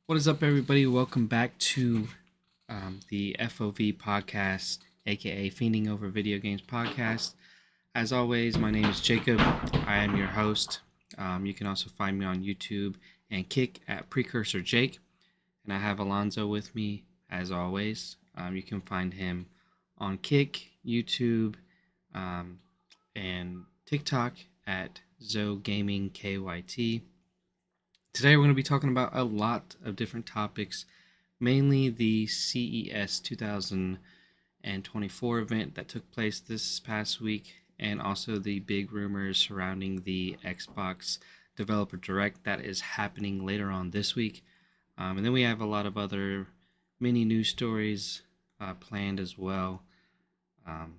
What is up, everybody? Welcome back to the FOV podcast, aka Fiending Over Video Games podcast. As always, my name is Jacob. I am your host. You can also find me on YouTube and Kick at Precursor Jake. And I have Alonzo with me, as always. You can find him on Kick, YouTube, um, and TikTok at Zo Gaming KYT. Today, we're going to be talking about a lot of different topics, mainly the CES 2024 event that took place this past week, and also the big rumors surrounding the Xbox Developer Direct that is happening later on this week. And then we have a lot of other mini news stories planned as well. Um,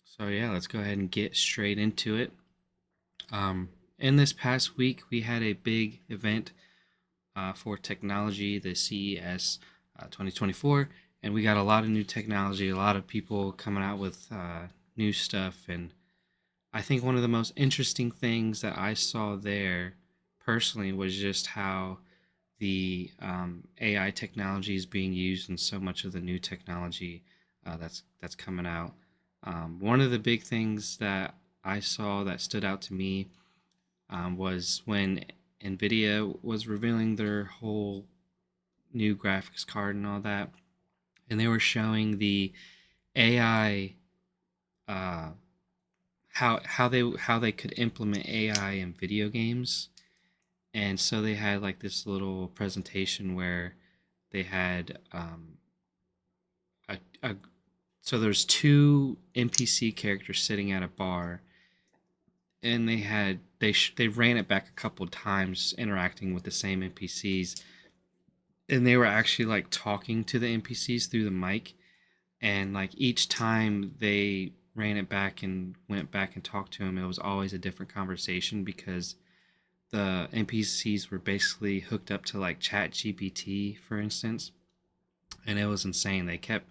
so, yeah, let's go ahead and get straight into it. In this past week, we had a big event for technology, the CES 2024, and we got a lot of new technology, a lot of people coming out with new stuff. And I think one of the most interesting things that I saw there personally was just how the AI technology is being used in so much of the new technology that's coming out. One of the big things that I saw that stood out to me was when Nvidia was revealing their whole new graphics card and all that, and they were showing the AI, uh, how they could implement AI in video games. And so they had like this little presentation where they had a so there's two NPC characters sitting at a bar, and they ran it back a couple times interacting with the same NPCs, and they were actually like talking to the NPCs through the mic, and like each time they ran it back and went back and talked to him, it was always a different conversation because the NPCs were basically hooked up to like Chat GPT, for instance, and it was insane. They kept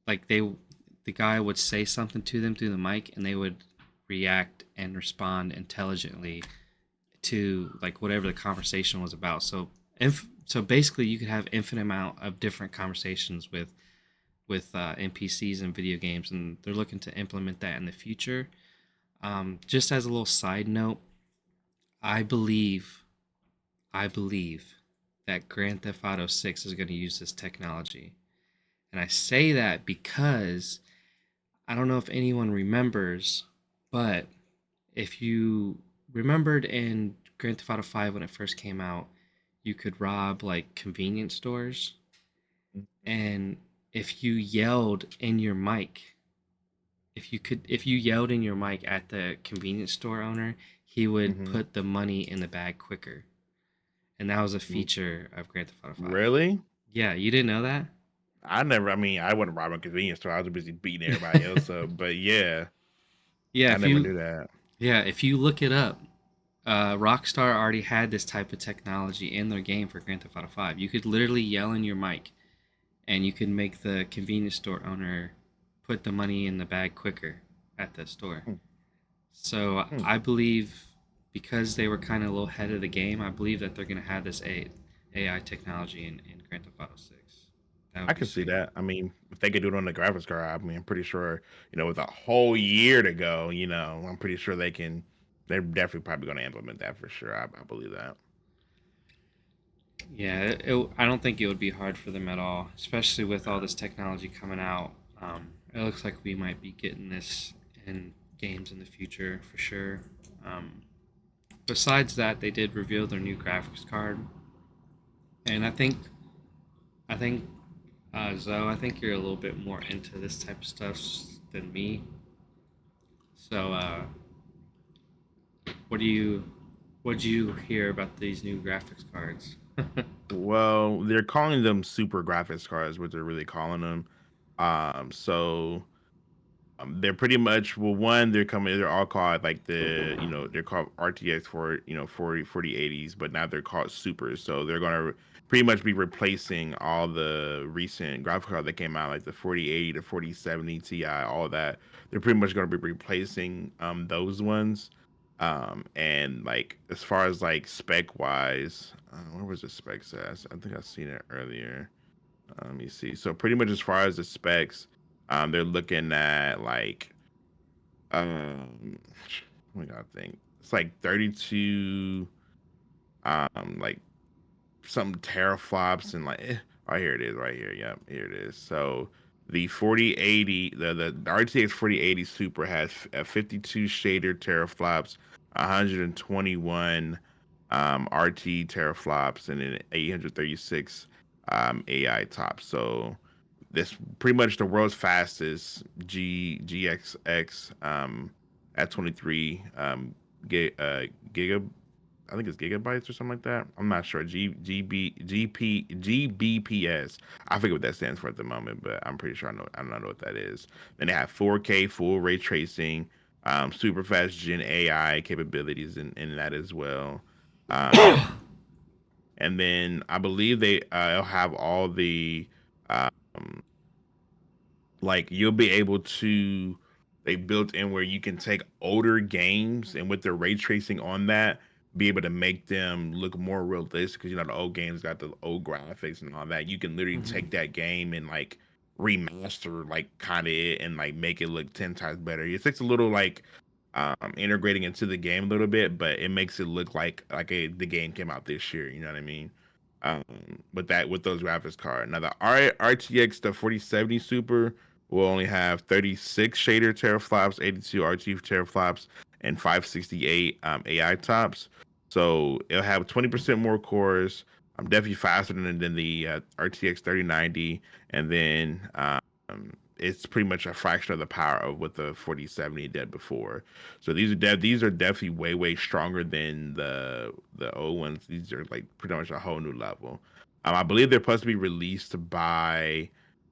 like the guy would say something to them through the mic, and they would react and respond intelligently to like whatever the conversation was about. So basically, you could have infinite amount of different conversations with NPCs in video games, and they're looking to implement that in the future. Just as a little side note, I believe I believe that Grand Theft Auto 6 is going to use this technology. And I say that because I don't know if anyone remembers, but if you remembered in Grand Theft Auto 5 when it first came out, you could rob like convenience stores. And if you yelled in your mic, if you yelled in your mic at the convenience store owner, he would Mm-hmm. put the money in the bag quicker. And that was a feature of Grand Theft Auto 5. Really? Yeah, you didn't know that? I never. I mean, I wouldn't rob a convenience store. I was busy beating everybody else up. But yeah, Yeah, I if never you knew that. if you look it up, Rockstar already had this type of technology in their game for Grand Theft Auto 5. You could literally yell in your mic, and you could make the convenience store owner put the money in the bag quicker at the store. Hmm. So Hmm. I believe because they were kind of a little ahead of the game, I believe that they're going to have this AI technology in Grand Theft Auto 6. That I would be can see sweet. that. I mean, if they could do it on the graphics card, I mean, I'm pretty sure. With a whole year to go, I'm pretty sure they can. They're definitely probably going to implement that for sure. I believe that. Yeah, I don't think it would be hard for them at all, especially with all this technology coming out. It looks like we might be getting this in games in the future for sure. Um, Besides that, they did reveal their new graphics card, and I think Zoe, I think you're a little bit more into this type of stuff than me. So, what do you what do you hear about these new graphics cards? Well, they're calling them super graphics cards, what they're really calling them. So they're pretty much one. They're all called like they're called RTX for 4080s, but now they're called supers. So they're gonna pretty much be replacing all the recent graphic cards that came out, like the 4080, the 4070 Ti, all that. They're pretty much gonna be replacing those ones. And like as far as like spec wise, where was the specs at? I think I seen it earlier. Let me see. So pretty much as far as the specs, they're looking at like um, oh my god, I think it's like 32 like some teraflops and like oh here it is right here. Yep, here it is. So the 4080, the RTX 4080 Super has 52 shader teraflops, 121 RT teraflops, and then 836 AI tops. So this pretty much the world's fastest GXX at 23 giga I think it's gigabytes or something like that. I'm not sure. GBPS. I forget what that stands for at the moment, but I'm pretty sure I don't know what that is. Then they have 4K full ray tracing, super fast Gen AI capabilities in that as well. Um, and then I believe they'll have all the um, like you'll be able to they built in where you can take older games and with the ray tracing on that be able to make them look more realistic because you know the old games got the old graphics and all that. You can literally Hmm. take that game and like remaster like kind of it and like make it look 10 times better. It takes a little like integrating into the game a little bit, but it makes it look the game came out this year, you know what I mean? um, with those graphics card. Now the RTX the 4070 Super will only have 36 shader teraflops, 82 RT teraflops, and 568 AI tops. So it'll have 20% more cores. Definitely faster than the RTX 3090, and then it's pretty much a fraction of the power of what the 4070 did before. So these are definitely way stronger than the old ones. These are like pretty much a whole new level. I believe they're supposed to be released by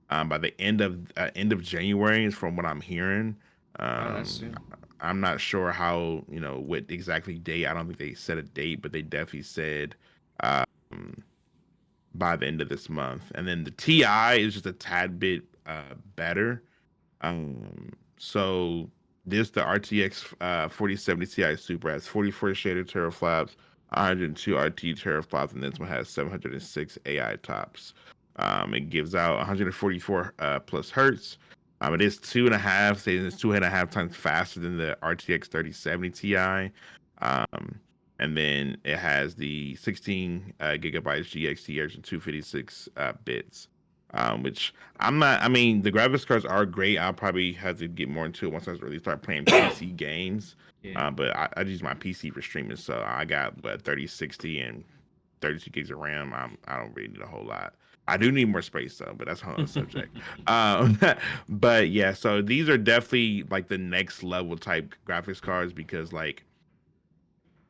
the end of January, is from what I'm hearing. Oh, that's Um, soon. I'm not sure how what exactly date. I don't think they set a date, but they definitely said um, by the end of this month. And then the Ti is just a tad bit better. So this the RTX 4070 Ti Super has 44 shader teraflops, 102 RT teraflops, and this one has 706 AI tops. It gives out 144 plus hertz. It is two and a half, say it's 2.5 times faster than the RTX 3070 Ti. And then it has the 16 gigabytes GXT and 256 bits, which I'm not. I mean, the graphics cards are great. I'll probably have to get more into it once I really start playing PC games. Yeah. But I use my PC for streaming, so I got 3060 and 32 gigs of RAM. I don't really need a whole lot. I do need more space though, but that's a whole other subject. Um, but yeah, so these are definitely like the next level type graphics cards because like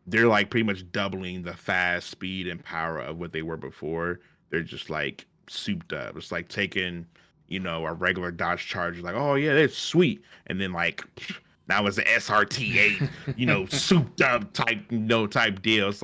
they're like pretty much doubling the fast speed and power of what they were before. They're just like souped up. It's like taking, a regular Dodge Charger, like, oh yeah, that's sweet. And then like now it's an SRT8, souped up type, type deal. It's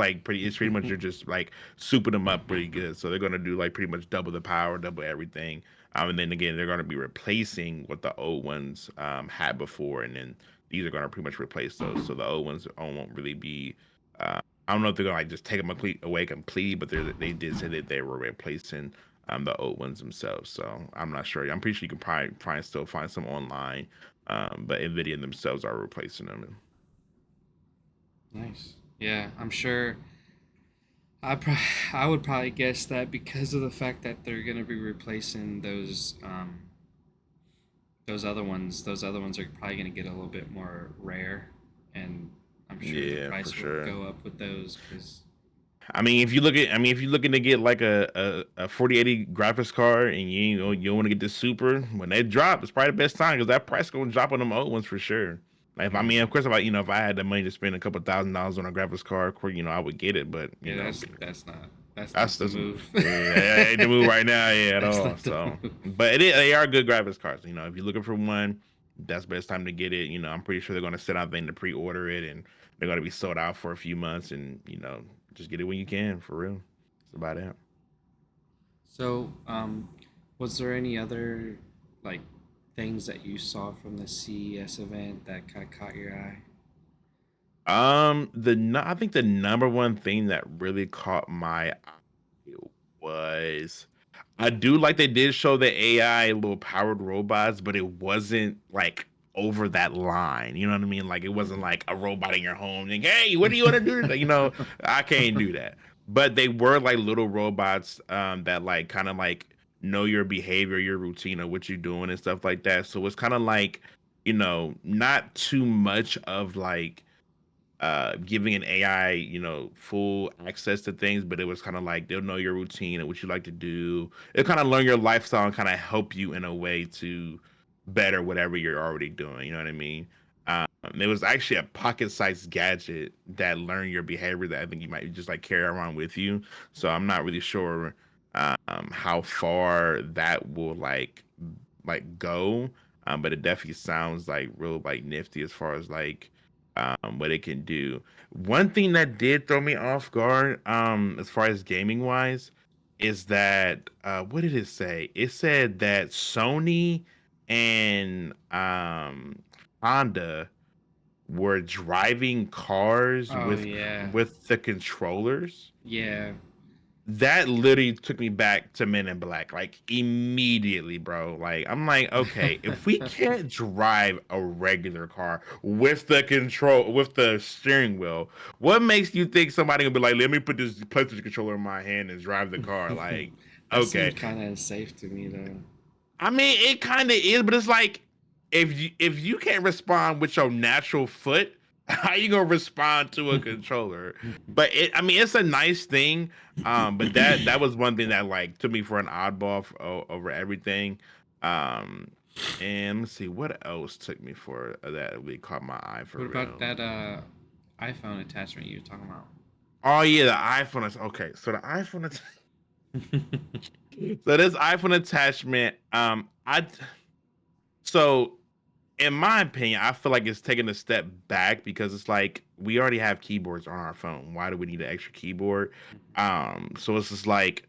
pretty much you're just like souping them up pretty good. So they're gonna do like pretty much double the power, double everything. And then again, they're gonna be replacing what the old ones had before, and then these are gonna pretty much replace those. So the old ones won't really be I don't know if they're gonna like just take them away completely, but they did say that they were replacing the old ones themselves. So I'm not sure. I'm pretty sure you can probably still find some online, but Nvidia themselves are replacing them. Nice. Yeah, I'm sure. I would probably guess that because of the fact that they're gonna be replacing those other ones are probably gonna get a little bit more rare, and I'm sure the Yeah, for price will sure. go up with those because If you're looking to get like a 4080 graphics card and you want to get the super, when they drop, it's probably the best time because that price gonna drop on them old ones for sure. Like yeah, of course, if I had the money to spend a couple $1,000s on a graphics card, of course, I would get it. But yeah, that's not that's the that's move. yeah, that ain't the move right now, yeah, at That's all. not the So, move. but they are good graphics cards. If you're looking for one, that's the best time to get it. I'm pretty sure they're gonna set out then to pre-order it, and they're gonna be sold out for a few months, and just get it when you can, for real. That's about it. So, was there any other like things that you saw from the CES event that kind of caught your eye? I think the number one thing that really caught my eye was I do like they did show the AI little powered robots, but it wasn't like over that line. You know what I mean? Like it wasn't like a robot in your home and hey, what do you want to do today? You know, I can't do that. But they were like little robots that like kind of like know your behavior, your routine, or what you're doing and stuff like that. So it's kind of like, not too much of like giving an AI, full access to things, but it was kind of like they'll know your routine and what you like to do. It'll kind of learn your lifestyle and kind of help you in a way to better whatever you're already doing. You know what I mean? It was actually a pocket-sized gadget that learned your behavior that I think you might just like carry around with you. So I'm not really sure how far that will like go, but it definitely sounds like real like nifty as far as like what it can do. One thing that did throw me off guard, as far as gaming wise, is that what did it say? It said that Sony and Honda were driving cars Oh yeah, with the controllers. yeah. That literally took me back to Men in Black, like immediately, bro. Like I'm like, okay, if we can't drive a regular car with the control, with the steering wheel, what makes you think somebody gonna be like, let me put this PlayStation controller in my hand and drive the car? Like, That okay, seemed kind of safe to me though. I mean, it kind of is, but it's like if you can't respond with your natural foot, how you gonna respond to a controller? But I mean, it's a nice thing. But that was one thing that like took me for an oddball over everything. Um, and let's see what else took me for that really caught my eye for What about real. that iPhone attachment you were talking about? Oh yeah, the iPhone is okay. So the so this iPhone attachment, so in my opinion, I feel like it's taking a step back because it's like we already have keyboards on our phone. Why do we need an extra keyboard? So it's just like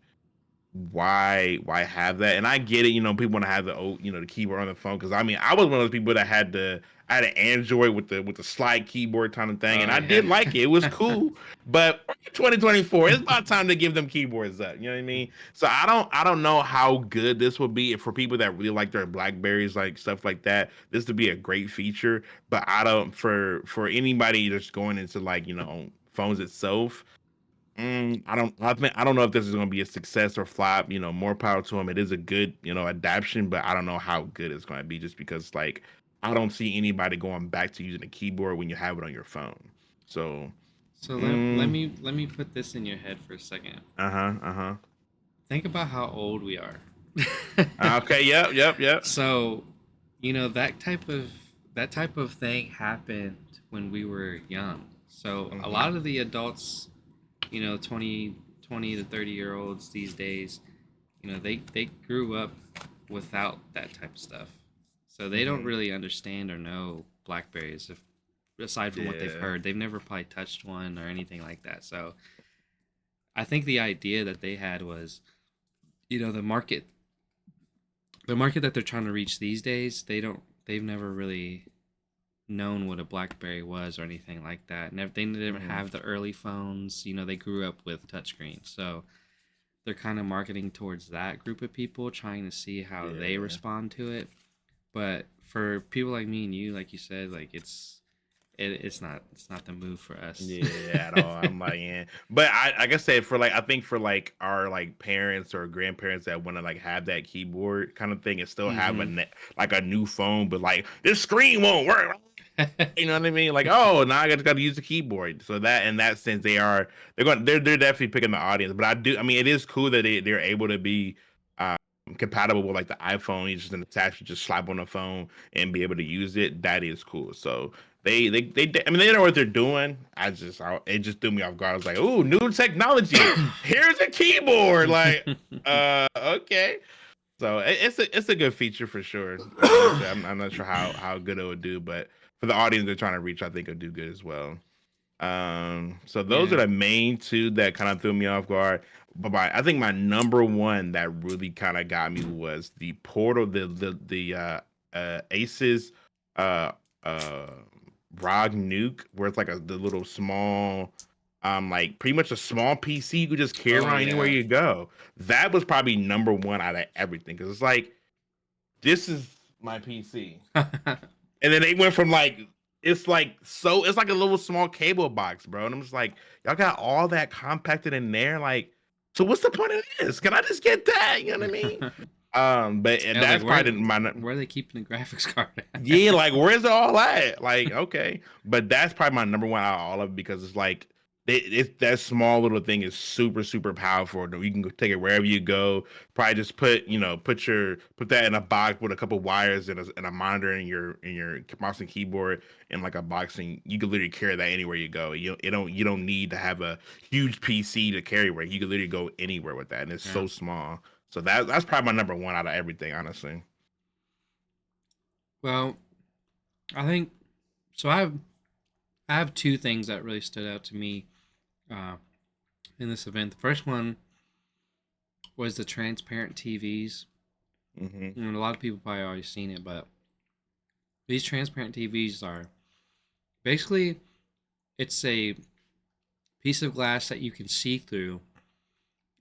why have that? And I get it, people want to have the old, the keyboard on the phone because I mean I was one of those people that had I had an Android with the slide keyboard kind of thing, Oh and I yeah. did like it. It was cool, but 2024, it's about time to give them keyboards up. You know what I mean? So I don't know how good this will be for people that really like their Blackberries, like stuff like that. This would be a great feature, but I don't for anybody that's going into like phones itself. I don't know if this is going to be a success or flop. More power to them. It is a good, adaptation, but I don't know how good it's going to be just because, like, I don't see anybody going back to using a keyboard when you have it on your phone. So, So mm, let me put this in your head for a second. uh-huh. Think about how old we are. Okay, yep. So, that type of thing happened when we were young. So a Hmm. lot of the adults, 20 to 30 year olds these days, they grew up without that type of stuff. So they don't Hmm. really understand or know Blackberries if aside from what they've Yeah. heard. They've never probably touched one or anything like that. So I think the idea that they had was, you know, the market that they're trying to reach these days, they've never really known what a BlackBerry was or anything like that. Never they didn't Hmm. have the early phones. They grew up with touchscreens, so they're kind of marketing towards that group of people, trying to see how they Yeah. respond to it. But for people like me and you, like you said, like it's not the move for us. Yeah, at all. I'm like, yeah. But like I said, for like I think for like our like parents or grandparents that want to like have that keyboard kind of thing and still have Hmm. like a new phone, but like this screen won't work. You know what I mean? Like, oh, now I got to use the keyboard. So that in that sense, they're definitely picking the audience. But I mean, it is cool that they're able to be um, compatible with like the iPhone. You just an attachment, just slap on the phone and be able to use it. That is cool. So I mean, they know what they're doing. It just threw me off guard. I was like, "Ooh, new technology! Here's a keyboard!" Like, okay. So it's a good feature for sure. Like I said, I'm not sure how good it would do, but for the audience they're trying to reach, I think it'll do good as well. So those are Yeah. the main two that kind of threw me off guard. But I think my number one that really kind of got me was the Portal, the Aces, uh, uh, ROG Nuke, where it's like the little small, like pretty much a small PC you could just carry Oh around anywhere yeah. you go. That was probably number one out of everything because it's like this is my PC, and then they went from like it's like a little small cable box, bro. And I'm just like, y'all got all that compacted in there, like. So what's the point of this? Can I just get that? You know what I mean? But I was like, that's probably my where are they keeping the graphics card at? yeah, like where's it all at? Like, okay, but that's probably my number one out of all of it because it's like it's that small little thing is super super powerful. You can take it wherever you go. Probably just put that in a box with a couple wires and a monitor in your mouse and keyboard and like a box, and you can literally carry that anywhere you go. You don't need to have a huge PC to carry where you can literally go anywhere with that, and it's Yeah. so small. So that's probably my number one out of everything, honestly. Well, I think so. I have two things that really stood out to me uh, in this event. The first one was the transparent TVs. Hmm. A lot of people probably already seen it, but these transparent TVs are basically it's a piece of glass that you can see through,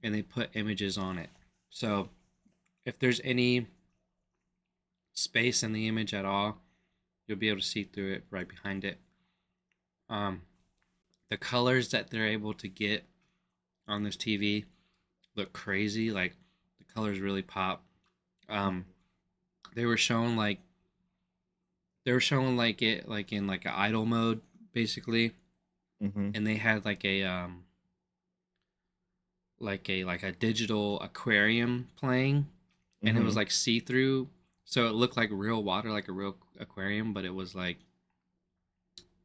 and they put images on it. So if there's any space in the image at all, you'll be able to see through it right behind it. Um, the colors that they're able to get on this TV look crazy. Like the colors really pop. Um, they were showing like it like in like a idle mode basically, Hmm. and they had like a digital aquarium playing, and it was Hmm. like see through, so it looked like real water, like a real aquarium, but it was like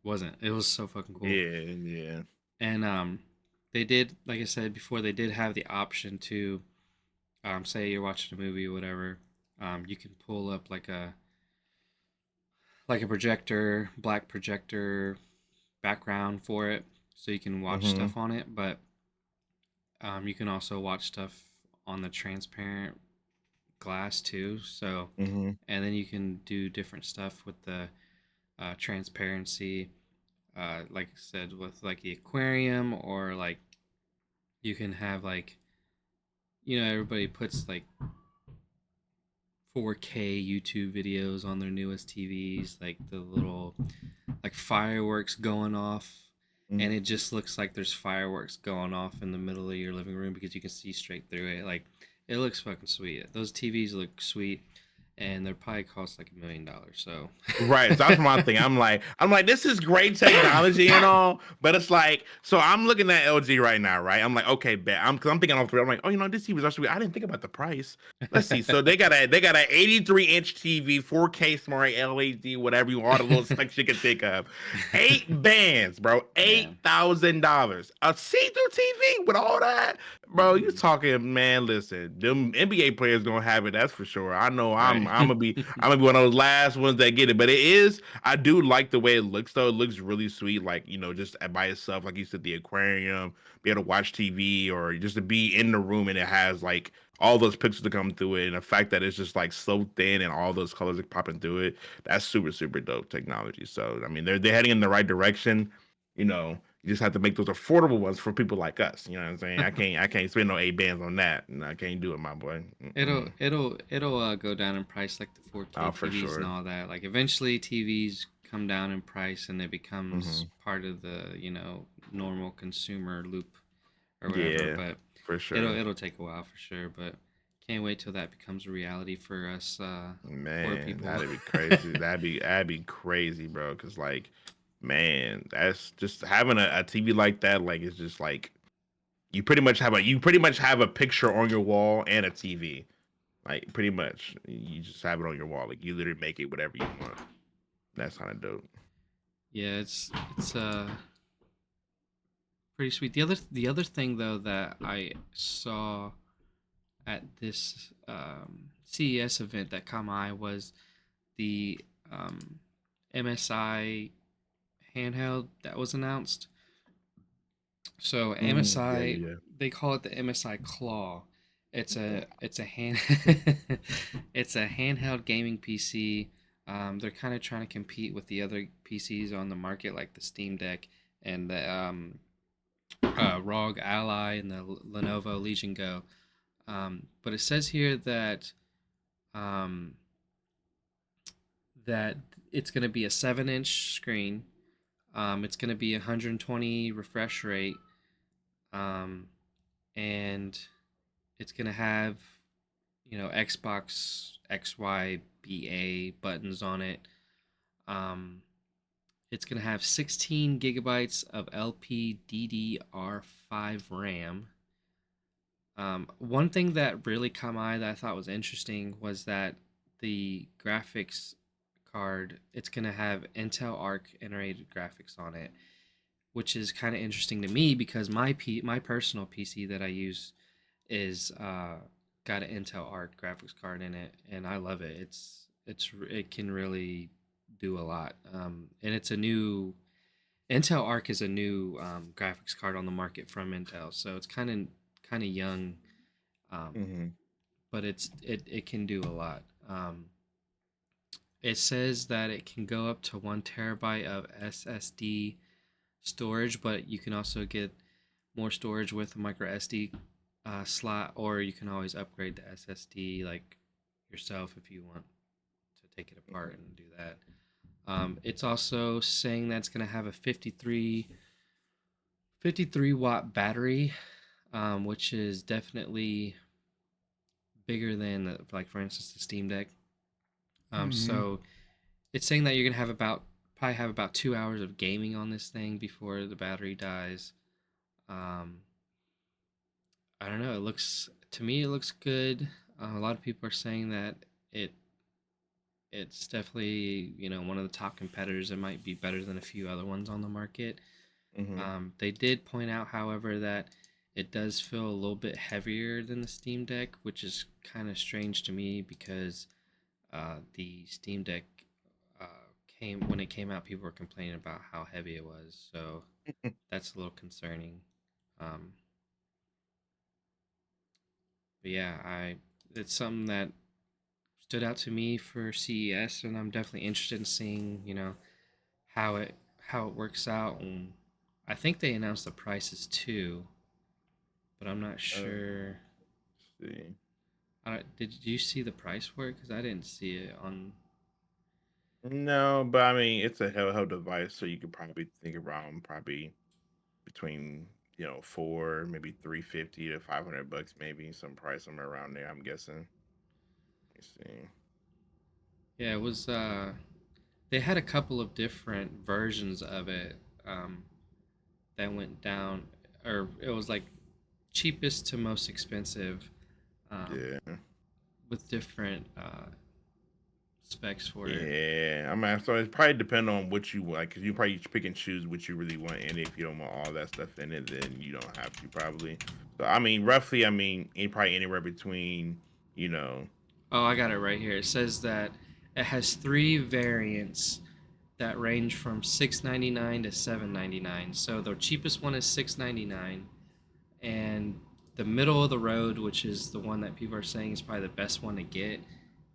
wasn't. It was so fucking cool. Yeah, yeah. And they did, like I said before, they did have the option to say you're watching a movie or whatever, you can pull up like a projector, black projector background for it, so you can watch Hmm. stuff on it. But you can also watch stuff on the transparent glass too. So, Hmm. and then you can do different stuff with the transparency. Like I said, with like the aquarium, or like you can have like everybody puts like 4K YouTube videos on their newest TVs, like the little like fireworks going off, Hmm. and it just looks like there's fireworks going off in the middle of your living room because you can see straight through it. Like it looks fucking sweet. Those TVs look sweet, and they're probably cost like $1 million. So Right. So that's my thing. I'm like, this is great technology and all, but it's like, so I'm looking at LG right now, right? I'm like, okay, bet. Cause I'm thinking off the, I'm like, oh, this TV is actually, I didn't think about the price. Let's see. So they got an 83-inch TV, 4K smart LED, whatever you all the little specs you can think of. 8 bands, bro. yeah, $8,000. A see-through TV with all that, bro. You talking, man? Listen, them NBA players gonna have it. That's for sure. I know. right. I'm gonna be one of those last ones that get it. But it is. I do like the way it looks, though. It looks really sweet. Like just by itself, like you said, the aquarium, be able to watch TV, or just to be in the room and it has like all those pixels to come through it, and the fact that it's just like so thin and all those colors are popping through it. That's super super dope technology. So I mean, they're heading in the right direction. You just have to make those affordable ones for people like us. You know what I'm saying? I can't spend no 8 bands on that, and I can't do it, my boy. Mm-mm. It'll go down in price like the 4K Oh, for TVs and sure. all that. Like eventually TVs come down in price and it becomes Hmm. part of the normal consumer loop or whatever. Yeah, But for sure. it'll take a while for sure. But can't wait till that becomes a reality for us poor Man, people. that'd be crazy. That'd be crazy, bro. Cause like, man, that's just having a TV like that. Like, it's just like you pretty much have a picture on your wall and a TV. Like, pretty much, you just have it on your wall. Like, you literally make it whatever you want. That's kind of dope. Yeah, it's pretty sweet. The other thing though that I saw at this CES event that caught my eye was the um, MSI handheld that was announced. So Yeah, MSI, yeah, yeah. they call it the MSI Claw. It's a hand it's a handheld gaming PC. They're kind of trying to compete with the other PCs on the market, like the Steam Deck and the ROG Ally and the Lenovo Legion Go. But it says here um, that it's going to be a 7-inch screen. It's going to be 120 refresh rate, um, and it's going to have Xbox XYBA buttons on it. Um, it's going to have 16 gigabytes of LPDDR5 RAM. One thing that really caught my eye that I thought was interesting was that the graphics card, it's going to have Intel Arc integrated graphics on it, which is kind of interesting to me because my personal PC that I use is got an Intel Arc graphics card in it, and I love it. It can really do a lot, and it's a new Intel Arc is a new graphics card on the market from Intel, so it's kind of young, um, Hmm. but it can do a lot. It says that it can go up to 1 terabyte of SSD storage, but you can also get more storage with a micro SD slot, or you can always upgrade the SSD like yourself if you want to take it apart and do that. It's also saying that it's going to have a 53-watt battery, which is definitely bigger than like for instance the Steam Deck. Hmm. So it's saying that you're gonna have probably have about 2 hours of gaming on this thing before the battery dies. Um, I don't know. It looks to me it looks good. A lot of people are saying that it it's definitely one of the top competitors. It might be better than a few other ones on the market. Hmm. They did point out, however, that it does feel a little bit heavier than the Steam Deck, which is kind of strange to me because the Steam Deck uh, came when it came out, people were complaining about how heavy it was. So that's a little concerning. Um, but yeah, I it's something that stood out to me for CES, and I'm definitely interested in seeing how it how it works out. And I think they announced the prices too, but I'm not sure. See. Did you see the price for it? Because I didn't see it on. No, but I mean, it's a hell device, so you could probably think around probably between four, maybe 350 to $500, maybe some price somewhere around there. I'm guessing. Let me see. Yeah, it was. They had a couple of different versions of it um, that went down, or it was like cheapest to most expensive, um, Yeah. with different specs for it. Yeah, I mean, so it probably depend on what you want, because you probably pick and choose what you really want, and if you don't want all that stuff in it, then you don't have to probably. So I mean, roughly, I mean, probably anywhere between, you know, Oh, I got it right here. It says that it has three variants that range from 699 to 799. So the cheapest one is 699, and the middle of the road, which is the one that people are saying is probably the best one to get,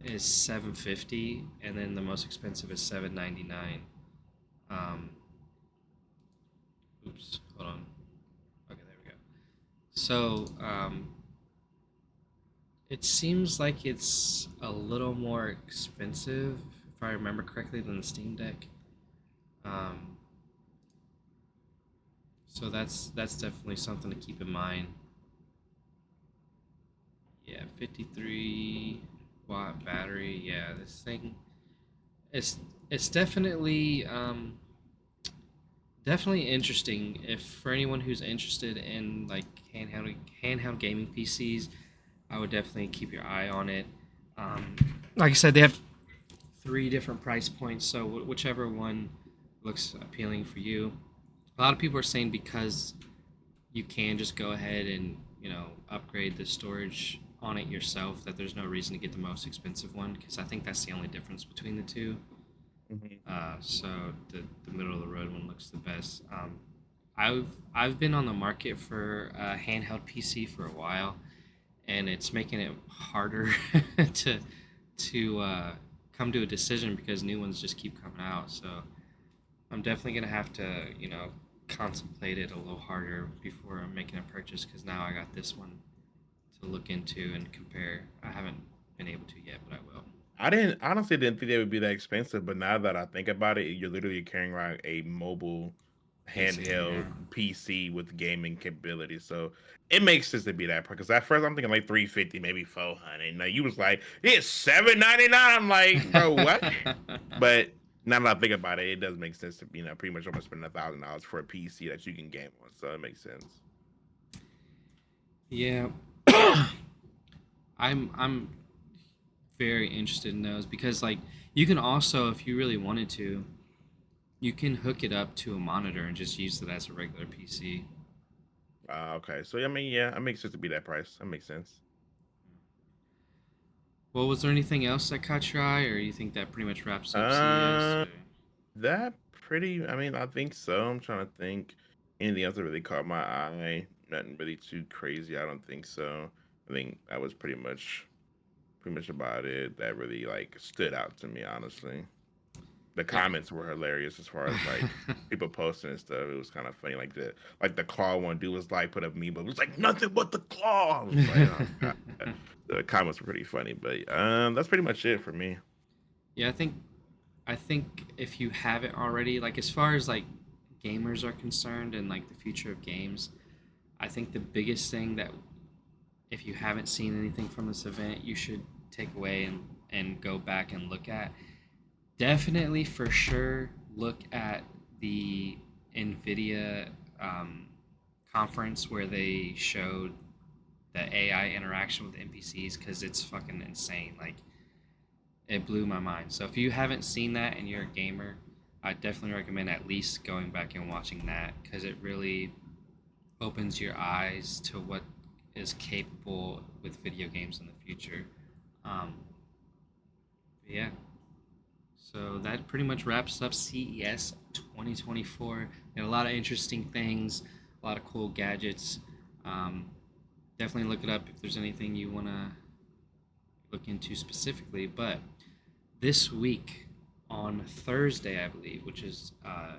is 750, and then the most expensive is 799. Um, oops, hold on. Okay, there we go. So it seems like it's a little more expensive, if I remember correctly, than the Steam Deck. Um, so that's definitely something to keep in mind. Yeah, 53-watt battery. Yeah, this thing it's it's definitely interesting if for anyone who's interested in like handheld gaming PCs. I would definitely keep your eye on it. Um, like I said, they have three different price points, so whichever one looks appealing for you. A lot of people are saying because you can just go ahead and upgrade the storage on it yourself, that there's no reason to get the most expensive one, because I think that's the only difference between the two. mhm. So the middle of the road one looks the best. I've been on the market for a handheld PC for a while, and it's making it harder to to come to a decision because new ones just keep coming out. So I'm definitely gonna have to, contemplate it a little harder before I'm making a purchase because now I got this one to look into and compare. I haven't been able to yet, but I will. I didn't honestly didn't think they would be that expensive, but now that I think about it, you're literally carrying around a mobile PC, handheld yeah. PC with gaming capability. So it makes sense to be that price. Because at first I'm thinking like 350, maybe 400. Now you was like, it's 799. I'm like, bro, what? But now that I think about it, it does make sense to pretty much almost spend $1,000 for a PC that you can game on. So it makes sense. Yeah. I'm very interested in those because like you can also, if you really wanted to, you can hook it up to a monitor and just use it as a regular PC. Okay. So I mean, yeah, it makes sense to be that price. That makes sense. Well, was there anything else that caught your eye, or you think that pretty much wraps up CES? Uh, that pretty. I mean, I think so. I'm trying to think. Anything else that really caught my eye? Nothing really too crazy. I don't think so. I think that was pretty much about it. That really like stood out to me, honestly. The Yeah. comments were hilarious as far as like people posting and stuff. It was kind of funny. Like the claw one dude was like put up me, but it was like nothing but the claw. I was like, oh god. The comments were pretty funny, but that's pretty much it for me. Yeah, I think if you haven't already, like as far as like gamers are concerned and like the future of games, I think the biggest thing that if you haven't seen anything from this event, you should take away and go back and look at. Definitely for sure look at the Nvidia um, conference where they showed the AI interaction with NPCs because it's fucking insane. Like it blew my mind. So if you haven't seen that and you're a gamer, I definitely recommend at least going back and watching that because it really opens your eyes to what is capable with video games in the future. Um, yeah, so that pretty much wraps up CES 2024. And a lot of interesting things, a lot of cool gadgets. Um, Definitely look it up if there's anything you want to look into specifically. But this week on Thursday, I believe, which is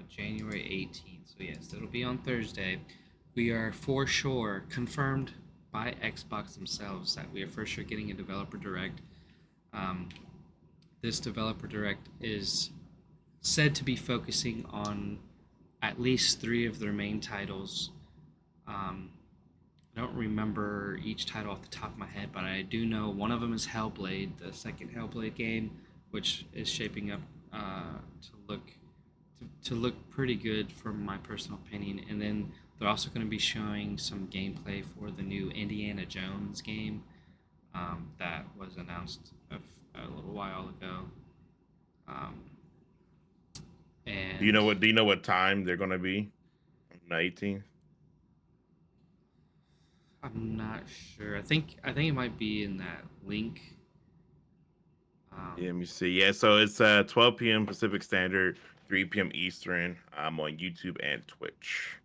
January 18th. So, yes, it'll be on Thursday. We are for sure confirmed by Xbox themselves that we are for sure getting a developer direct. Um, this developer direct is said to be focusing on at least three of their main titles. Um, I don't remember each title off the top of my head, but I do know one of them is Hellblade, the second Hellblade game, which is shaping up to look pretty good from my personal opinion. And then they're also going to be showing some gameplay for the new Indiana Jones game that was announced a little while ago. Um, and Do you know what time they're gonna be on the 18th? I'm not sure. I think it might be in that link. Um, Yeah, let me see. Yeah, so it's 12 p.m. Pacific Standard, 3 p.m. Eastern. I'm on YouTube and Twitch.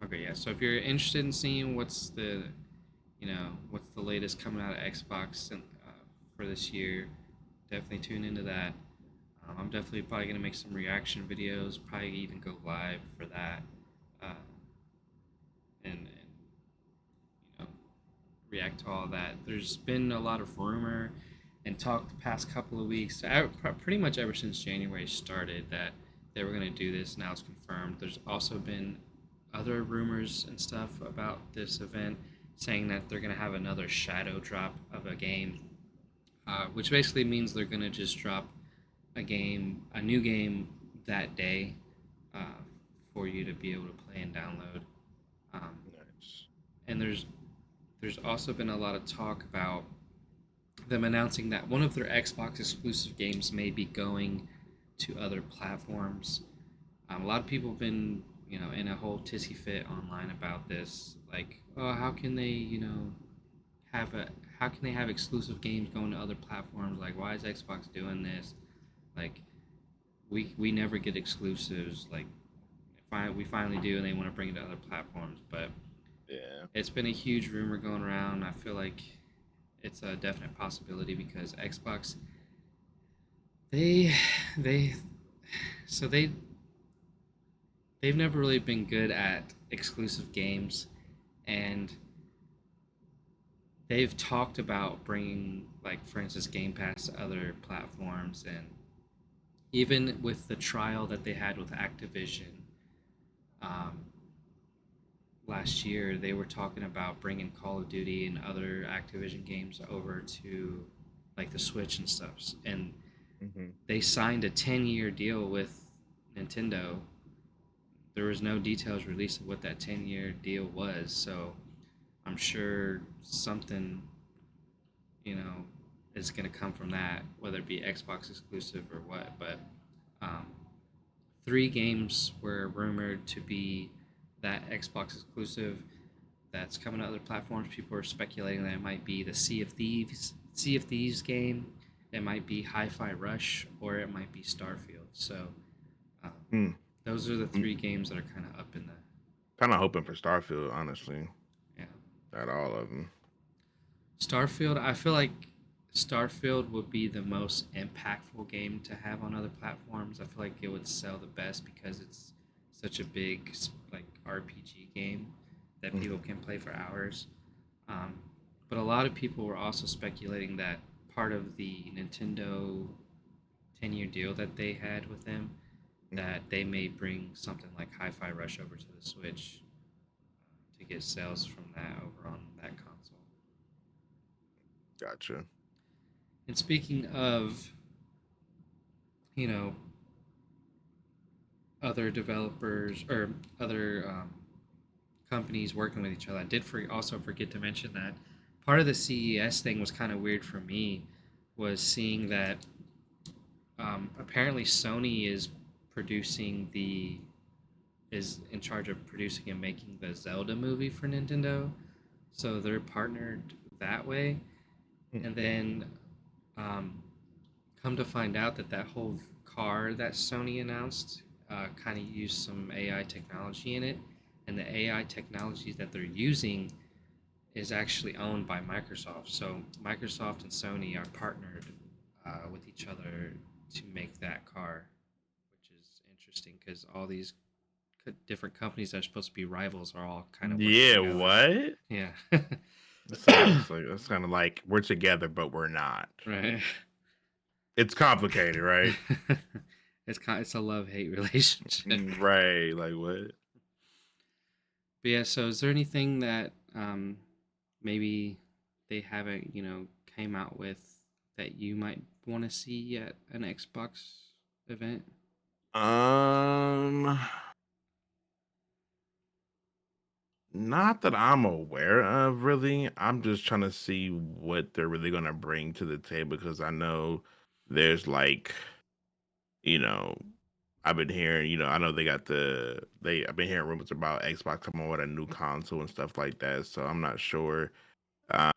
okay, yeah. So if you're interested in seeing what's the latest coming out of Xbox for this year, definitely tune into that. I'm definitely probably gonna make some reaction videos. Probably even go live for that, uh, and react to all that. There's been a lot of rumor and talk the past couple of weeks, pretty much ever since January started, that they were going to do this. Now it's confirmed. There's also been other rumors and stuff about this event saying that they're going to have another shadow drop of a game, which basically means they're going to just drop a new game that day uh, for you to be able to play and download. Um, Nice. and there's also been a lot of talk about them announcing that one of their Xbox exclusive games may be going to other platforms. A lot of people have been, in a whole tissy fit online about this. Like, oh, have a how can they have exclusive games going to other platforms? Like, why is Xbox doing this? Like, we never get exclusives. Like, we finally do, and they want to bring it to other platforms. But Yeah. it's been a huge rumor going around. I feel like it's a definite possibility because Xbox They they so they've never really been good at exclusive games, and they've talked about bringing, like, for instance, Game Pass to other platforms, and even with the trial that they had with Activision um, last year, they were talking about bringing Call of Duty and other Activision games over to, like, the Switch and stuff. And Hmm. they signed a 10-year deal with Nintendo. There was no details released of what that 10-year deal was, so I'm sure something, you know, is going to come from that, whether it be Xbox exclusive or what. But um, three games were rumored to be that Xbox exclusive that's coming to other platforms. People are speculating that it might be the Sea of Thieves game, it might be Hi-Fi Rush, or it might be Starfield. So um, Mm. those are the I'm three games that are kind of up in the kind of hoping for Starfield, honestly, yeah. at all of them. Starfield, I feel like Starfield would be the most impactful game to have on other platforms. I feel like it would sell the best because it's such a big, like, RPG game that people Hmm. can play for hours. Um, but a lot of people were also speculating that part of the Nintendo 10-year deal that they had with them, Hmm. that they may bring something like Hi-Fi Rush over to the Switch to get sales from that over on that console. Gotcha. And speaking of, you know, other developers or other companies working with each other, I did also forget to mention that part of the CES thing was kind of weird for me, was seeing that apparently Sony producing the is in charge of producing and making the Zelda movie for Nintendo, so they're partnered that way. Mm. And then um, come to find out that that whole car that Sony announced kind of used some AI technology in it, and the AI technology that they're using is actually owned by Microsoft. So Microsoft and Sony are partnered with each other to make that car, which is interesting because all these different companies that are supposed to be rivals are all kind of working Yeah, together. what? Yeah. That's kind of like we're together, but we're not. Right. It's complicated, right? It's a love hate relationship. Right. Like what? But yeah, so is there anything that maybe they haven't, came out with that you might want to see at an Xbox event? Um, Not that I'm aware of, really. I'm just trying to see what they're really gonna bring to the table because I know there's like, you know, I've been hearing, I know they got I've been hearing rumors about Xbox coming with a new console and stuff like that. So I'm not sure, um,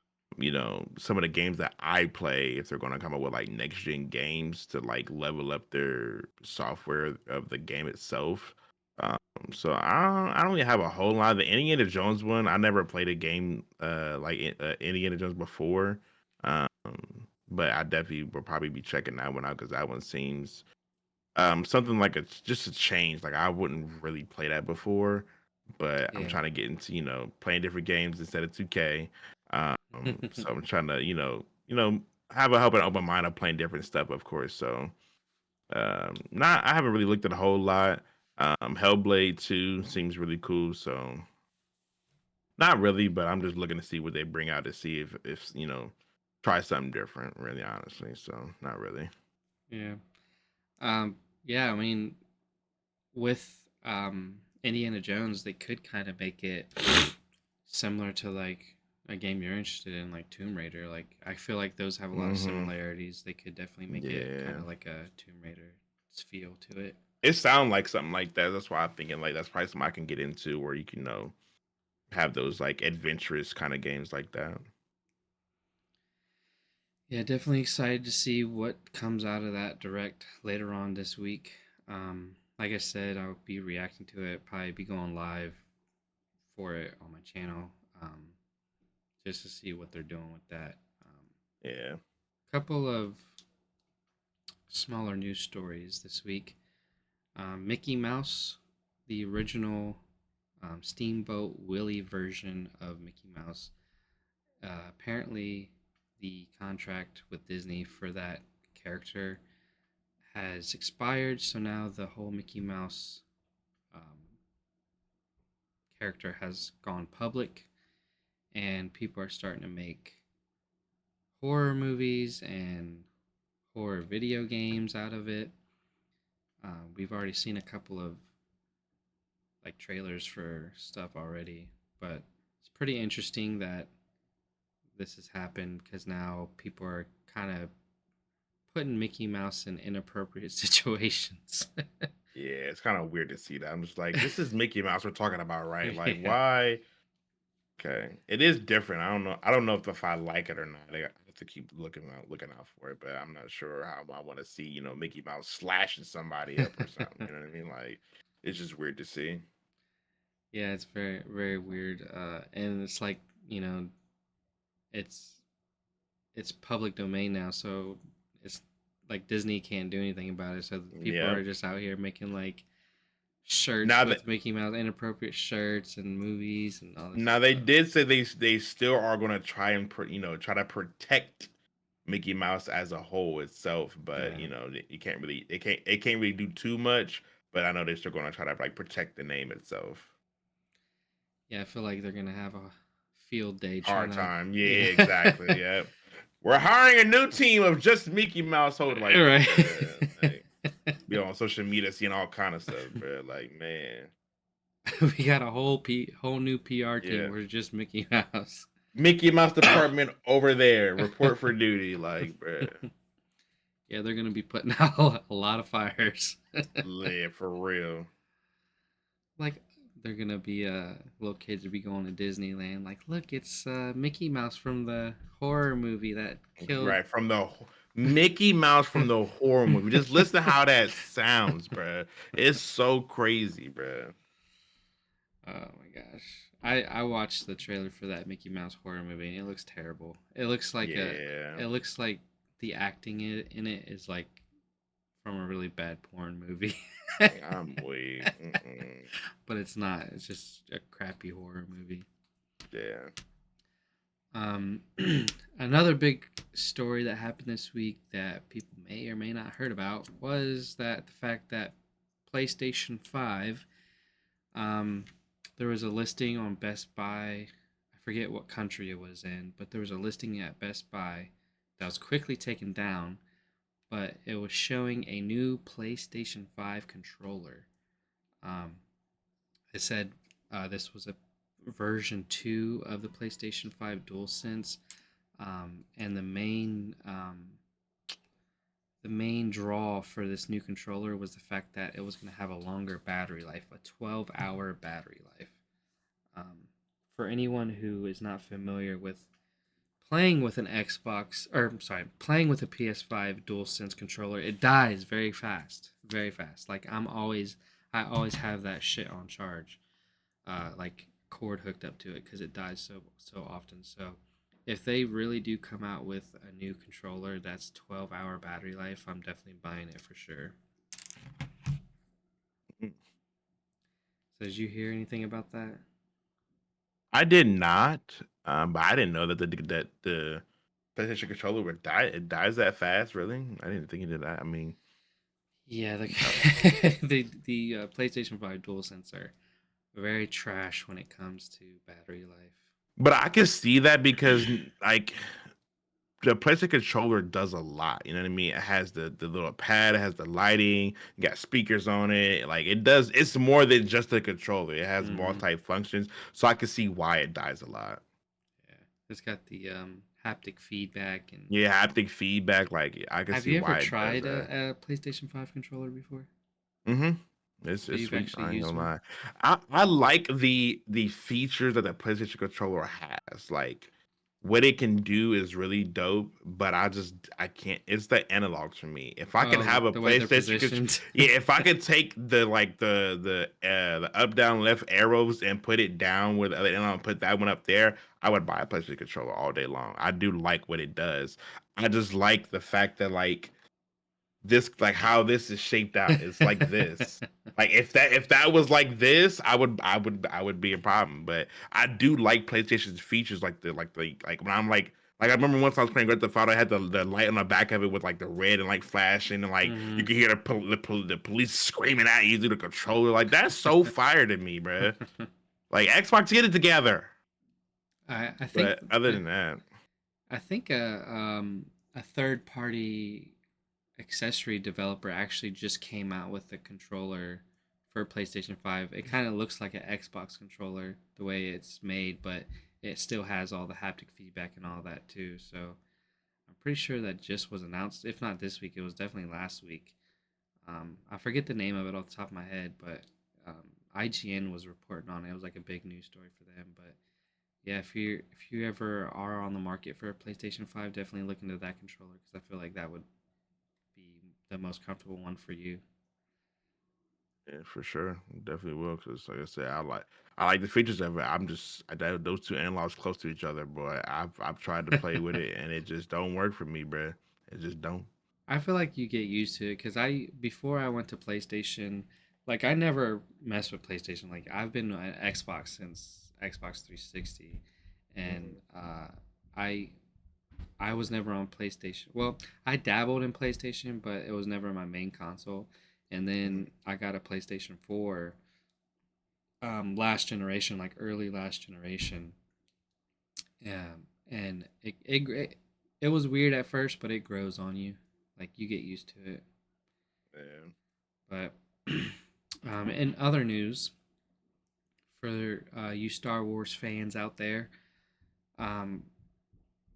some of the games that I play, if they're gonna come up with like next gen games to like level up their software of the game itself. Um, so I don't really have a whole lot. The Indiana Jones one, I never played a game Indiana Jones before, um, but I definitely will probably be checking that one out because that one seems something like just a change. Like I wouldn't really play that before, but I'm Yeah. trying to get into playing different games instead of 2K. So I'm trying to have a help and open mind of playing different stuff, of course. So not I haven't really looked at a whole lot. Hellblade 2 seems really cool, so not really, but I'm just looking to see what they bring out to see if try something different. Really, honestly, so not really. Yeah. Um, yeah, I mean, with Indiana Jones, they could kind of make it similar to, like, a game you're interested in, like Tomb Raider. Like, I feel like those have a lot of Hmm. similarities. They could definitely make it kind Yeah. of like a Tomb Raider feel to it. It sounds like something like that. That's why I'm thinking like that's probably something I can get into where you can have those like adventurous kind of games like that. Yeah, definitely excited to see what comes out of that direct later on this week. Like I said, I'll be reacting to it, probably be going live for it on my channel, just to see what they're doing with that. Yeah. Couple of smaller news stories this week. Mickey Mouse, the original Steamboat Willie version of Mickey Mouse. Apparently, the contract with Disney for that character has expired, so now the whole Mickey Mouse um, character has gone public, and people are starting to make horror movies and horror video games out of it. We've already seen a couple of like trailers for stuff already, but it's pretty interesting that this has happened because now people are kind of putting Mickey Mouse in inappropriate situations. Yeah, it's kind of weird to see that. I'm just like, this is Mickey Mouse we're talking about, right? Like, Yeah. why? Okay, it is different. I don't know. I don't know if I like it or not. I have to keep looking out for it. But I'm not sure how I want to see, Mickey Mouse slashing somebody up or something. You know what I mean? Like, it's just weird to see. Yeah, it's very very weird, and it's like it's it's public domain now, so it's like Disney can't do anything about it. So people Yeah. are just out here making like shirts Now that with Mickey Mouse, inappropriate shirts and movies and all this now they stuff. did say they still are going to try and try to protect Mickey Mouse as a whole itself, but Yeah, you can't really it can't really do too much. But I know they're still going to try to like protect the name itself. yeah, I feel like they're gonna have a field day trying Hard to. time. Yeah, Yeah. exactly. Yeah. We're hiring a new team of just Mickey Mouse hold like, Right. bruh, like be on social media seeing all kind of stuff, bro. Like, man. We got a whole new PR team. Yeah. We're just Mickey Mouse. Mickey Mouse department over there. Report for duty. Like, bruh. Yeah, they're gonna be putting out a lot of fires. Yeah, for real. Like they're gonna be little kids will be going to Disneyland. Like, look, it's Mickey Mouse from the horror movie that killed. Right. From the Mickey Mouse from the horror movie. Just listen to how that sounds, bruh. It's so crazy, bruh. Oh my gosh. I watched the trailer for that Mickey Mouse horror movie and it looks terrible. Yeah. It looks like the acting in it is like from a really bad porn movie. I'm way. Mm-mm. But it's not. It's just a crappy horror movie. Yeah. Um Another big story that happened this week that people may or may not heard about was that the fact that PlayStation 5 um there was a listing on Best Buy. I forget what country it was in, but there was a listing at Best Buy that was quickly taken down, but it was showing a new PlayStation 5 controller. Um, it said this was a version 2 of the PlayStation 5 DualSense, and the main draw for this new controller was the fact that it was going to have a longer battery life, a 12-hour battery life. Um, for anyone who is not familiar with playing with an Xbox, or I'm sorry, playing with a PS5 DualSense controller, it dies very fast, very fast. Like I always have that shit on charge, like cord hooked up to it because it dies so often. So if they really do come out with a new controller that's 12-hour battery life, I'm definitely buying it for sure. Mm. So did you hear anything about that? I did not, but I didn't know that the PlayStation controller would die. It dies that fast, really? I didn't think it did that. I mean, Yeah, uh, the PlayStation 5 DualSense are very trash when it comes to battery but I can see that because like the PlayStation controller does a lot. You know what I mean? It has the little pad, it has the lighting, you got speakers on it. Like it does, it's more than just a controller. It has life. multi functions, so I can see why it dies a lot. Yeah, it's got the haptic feedback. And Yeah, haptic feedback. Like I can have see you ever why it does tried that. a PlayStation 5 controller before? Mhm. It's So you've sweet. actually I ain't used gonna one? lie. I like the features that the PlayStation controller has. Like what it can do is really dope, but I can't. It's the analogs for me. If I could Oh, have a the way they're PlayStation, positioned. yeah. If I could take the up down left arrows and put it down with the other analog and put that one up there, I would buy a PlayStation controller all day long. I do like what it does. I just like the fact that like this like how this is shaped out. It's like this. Like if that was like this, I would be a problem. But I do like PlayStation's features like when I'm like I remember once I was playing Grand Theft Auto, I had the light on the back of it with like the red and like flashing and like you Hmm. can hear the police screaming at you through the controller. Like that's so fire to me, bruh. Like Xbox, get it together. I think But other than that, I think a third party accessory developer actually just came out with a controller for PlayStation 5. It kind of looks like an Xbox controller the way it's made, but it still has all the haptic feedback and all that too. So I'm pretty sure that just was announced. If not this week, it was definitely last week. I forget the name of it off the top of my head, but IGN was reporting on it. It was like a big news story for them. But yeah, if you ever are on the market for a PlayStation 5, definitely look into that controller because I feel like that would be the most comfortable one for you. yeah, for sure, definitely will. Because like I said, I like the features of it. Those two analogs close to each other, boy. I've tried to play with it, and it just don't work for me, bruh. It just don't. I feel like you get used to it because I before I went to PlayStation, like I never messed with PlayStation. Like I've been on Xbox since Xbox 360, and Mhm. I I was never on PlayStation. Well, I dabbled in PlayStation, but it was never my main console. And Mhm. then I got a PlayStation 4 last generation, like early last generation. Yeah, and it was weird at first, but it grows on you. Like you get used to it. Yeah. But in other news, for you Star Wars fans out there, um,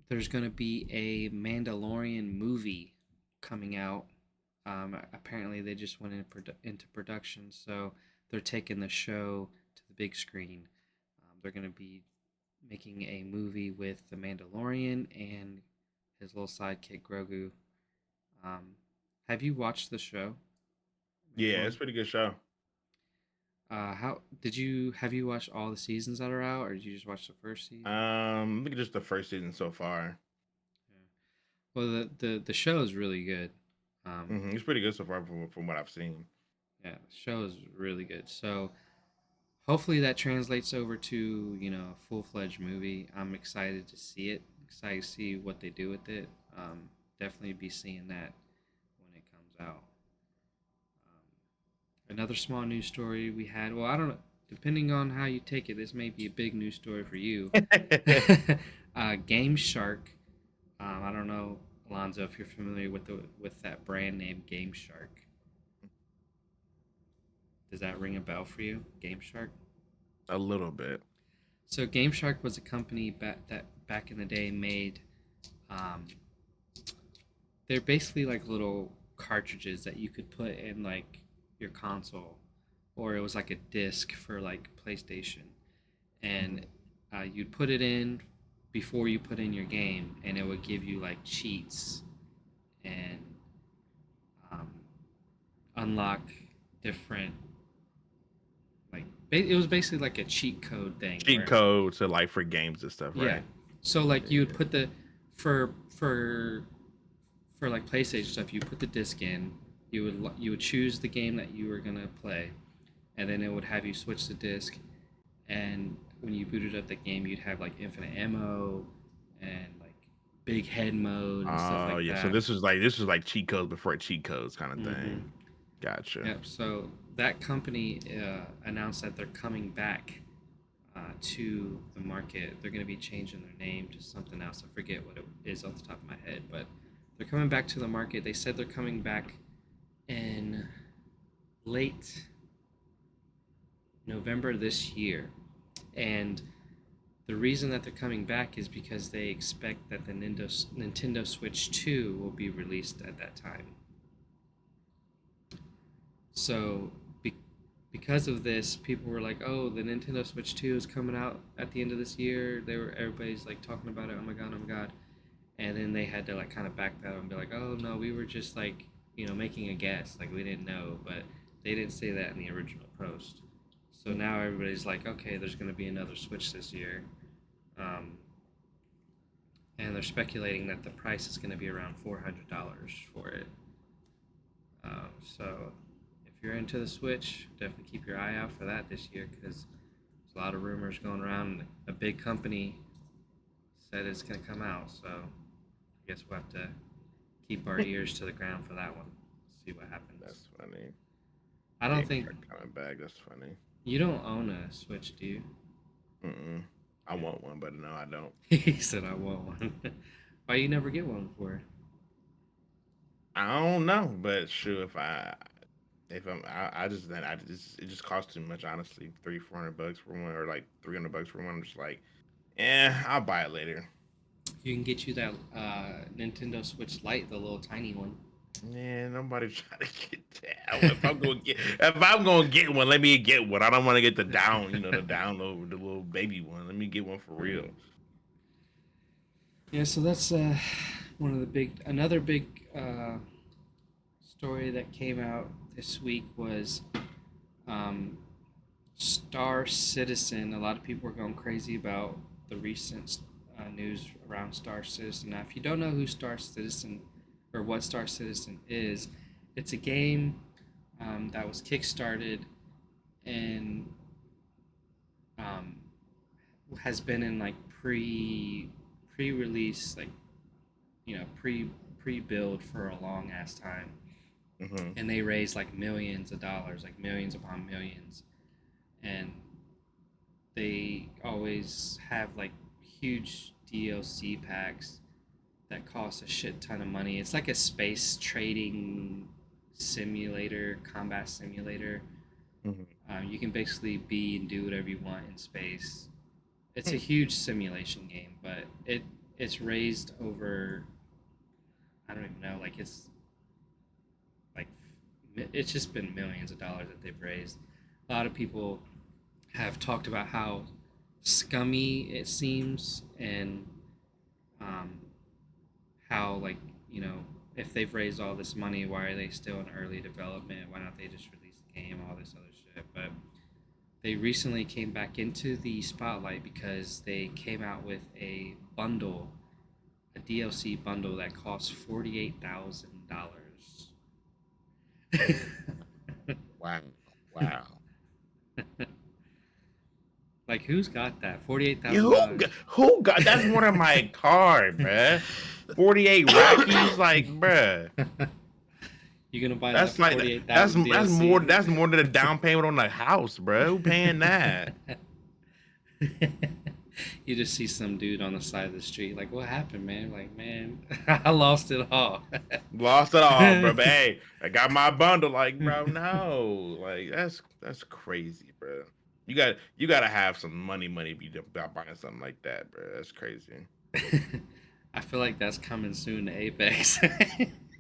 there's going to be a Mandalorian movie coming out. Apparently, they just went into production, so they're taking the show to the big screen. They're going to be making a movie with the Mandalorian and his little sidekick Grogu. Um, have you watched the show, Yeah, it's Mandalorian? a pretty good show. How did you have you watched all the seasons that are out, or did you just watch the first season? Look at just the first season so far. Yeah. Well, the show is really good. Um, It's pretty good so far from what I've seen. yeah, the show is really good. So hopefully that translates over to a full fledged movie. I'm excited to see it. Excited to see what they do with it. Definitely be seeing that when it comes out. Another small news story we had. Well, I don't know. Depending on how you take it, this may be a big news story for you. Game Shark. I don't know, Alonzo, if you're familiar with that brand name, Game Shark. Does that ring a bell for you, Game Shark? A little bit. So Game Shark was a company that back in the day made. Um, they're basically like little cartridges that you could put in like your console, or it was like a disc for like PlayStation, and you'd put it in before you put in your game, and it would give you like cheats and um, unlock different like it was basically like a cheat code thing Cheat where code to like for games and stuff, yeah. right? So like you would Yeah. put the for for for like PlayStation stuff, you put the disc in, you would choose the game that you were gonna play, and then it would have you switch the disc, and when you booted up the game, you'd have like infinite ammo and like big head mode and stuff Oh like yeah. So that. this was like cheat codes before cheat codes kind of Mm-hmm. thing. Gotcha. Yep. So that company announced that they're coming back to the market. They're going to be changing their name to something else. I forget what it is off the top of my head, but they're coming back to the market. They said they're coming back in late November this year. And the reason that they're coming back is because they expect that the Nintendo Switch 2 will be released at that time. So, be- because of this, people were like, "Oh, the Nintendo Switch 2 is coming out at the end of this year." Everybody's like talking about it. Oh my god, oh my god. And then they had to like kind of backpedal and be like, "Oh no, we were just like making a guess. Like we didn't know." But they didn't say that in the original post. So now everybody's like, "Okay, there's going to be another Switch this year." Um, and they're speculating that the price is going to be around $400 for it. So if you're into the Switch, definitely keep your eye out for that this year because there's a lot of rumors going around. And a big company said it's going to come out, so I guess we'll have to keep our ears to the ground for that one. See what happens. That's funny. I don't Games think are coming back. That's funny. you don't own a Switch, do you? Mm-mm. I want one, but no, I don't. He said I want one. Why you never get one before? I don't know, but sure, if I just then I just it just costs too much, honestly. 300-400 bucks for one, or like 300 bucks for one. I'm just like, I'll buy it later. You can get you that Nintendo Switch Lite, the little tiny one. Yeah, nobody trying to get that. If I'm gonna get one, let me get one. I don't want to get the the download, the little baby one. Let me get one for real. Yeah, so that's one of the another big story that came out this week was um, Star Citizen. A lot of people were going crazy about the recent news around Star Citizen. Now, if you don't know who Star Citizen or what Star Citizen is, it's a game that was kickstarted and um, has been in like pre-release, like pre-build for a long ass time, Hmm. and they raised like millions of dollars, like millions upon millions, and they always have like huge DLC packs that cost a shit ton of money. It's like a space trading simulator, combat simulator. Hmm. You can basically be and do whatever you want in space. It's a huge simulation game, but it's raised over, I don't even know, like like it's just been millions of dollars that they've raised. A lot of people have talked about how scummy it seems, and um, how like if they've raised all this money, why are they still in early development? Why don't they just release the game? All this other shit. But they recently came back into the spotlight because they came out with a bundle, a DLC bundle that costs $48,000. Wow, wow. Like, who's got that? Forty-eight Yeah, thousand dollars. who got that's more than my car, bruh. 48 Rockies, like, bruh. You gonna buy that That's like 48,000 DLC? that's more than a down payment on the house, bruh. Who paying that? You just see some dude on the side of the street, like, what happened, man? Like, man, I lost it all. Lost it all, bro. But hey, I got my bundle. Like, bro, no, like that's crazy, bro. You gotta have some money be about buying something like that, bro. That's crazy. I feel like that's coming soon to Apex.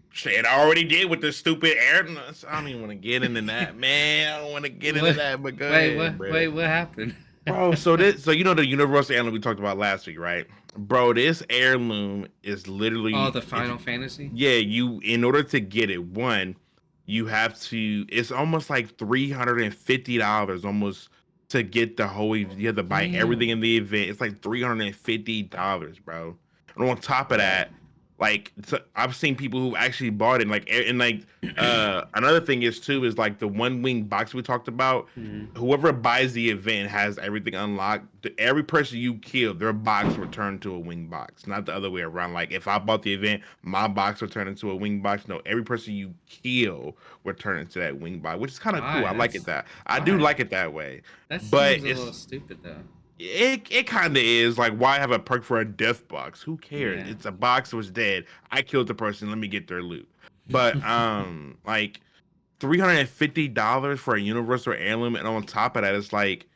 Shit, I already did with the stupid air. I don't even want to get into that, man. I don't want to get into What? that, but go Wait, ahead, what? bro. Wait, what happened? Bro, so you know the universal heirloom we talked about last week, right? Bro, this heirloom is Oh, literally the if Final Fantasy. yeah, you in order to get it, one, you have to it's almost like $350 almost to get the whole you have to buy everything Damn. in the event. It's like $350, bro. And on top of that, like I've seen people who actually bought it and like another thing is too is like the one wing box we talked about. Mhm. Whoever buys the event has everything unlocked. Every person you kill, their box will turn to a wing box, not the other way around. Like if I bought the event, my box will turn into a wing box. No, every person you kill will turn into that wing box, which is kind of cool. Why? I like it That's that I do why. like it that way, That but seems a little stupid though. it kind of is like why have a perk for a death box? Who cares? Yeah. It's a box that was dead. I killed the person. Let me get their loot. But like $350 for a universal heirloom, and on top of that, it's like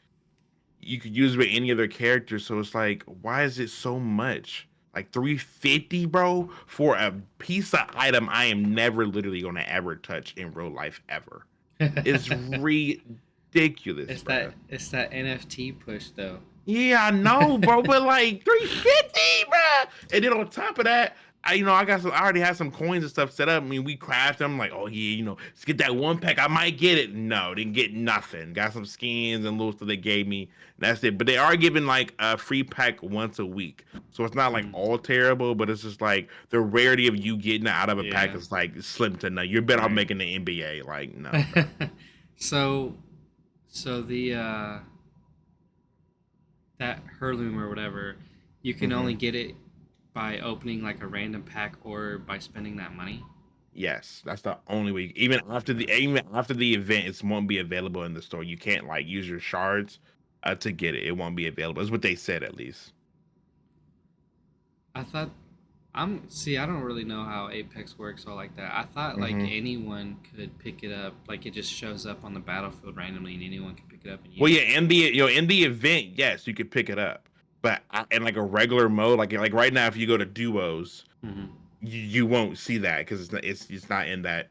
you could use it with any other character. So it's like, why is it so much? Like 350, bro, for a piece of item I am never literally gonna ever touch in real life ever. It's ridiculous, bro. It's that NFT push though. Yeah, I know, bro, but like 350, bro. And then on top of that, I already have some coins and stuff set up. I mean, we crafted. I'm like, oh yeah, let's get that one pack. I might get it. No, didn't get nothing. Got some skins and little stuff they gave me. That's it. But they are giving like a free pack once a week, so it's not like Mm, all terrible. But it's just like the rarity of you getting it out of a pack yeah. is like slim to none. You're better off Right. making the NBA. Like, no, bro. so the that heirloom or whatever, you can only Hmm. get it by opening like a random pack or by spending that money. Yes, that's the only way. Even after the event, it won't be available in the store. You can't like use your shards to get it. It won't be available. Is what they said at least. I thought I don't really know how Apex works all like that. I thought like Hmm. anyone could pick it up, like it just shows up on the battlefield randomly and anyone can pick it up and Well, use yeah, it. in the event, yes, you could pick it up, but in like a regular mode, like right now, if you go to duos, Mm-hmm. you won't see that because it's not in that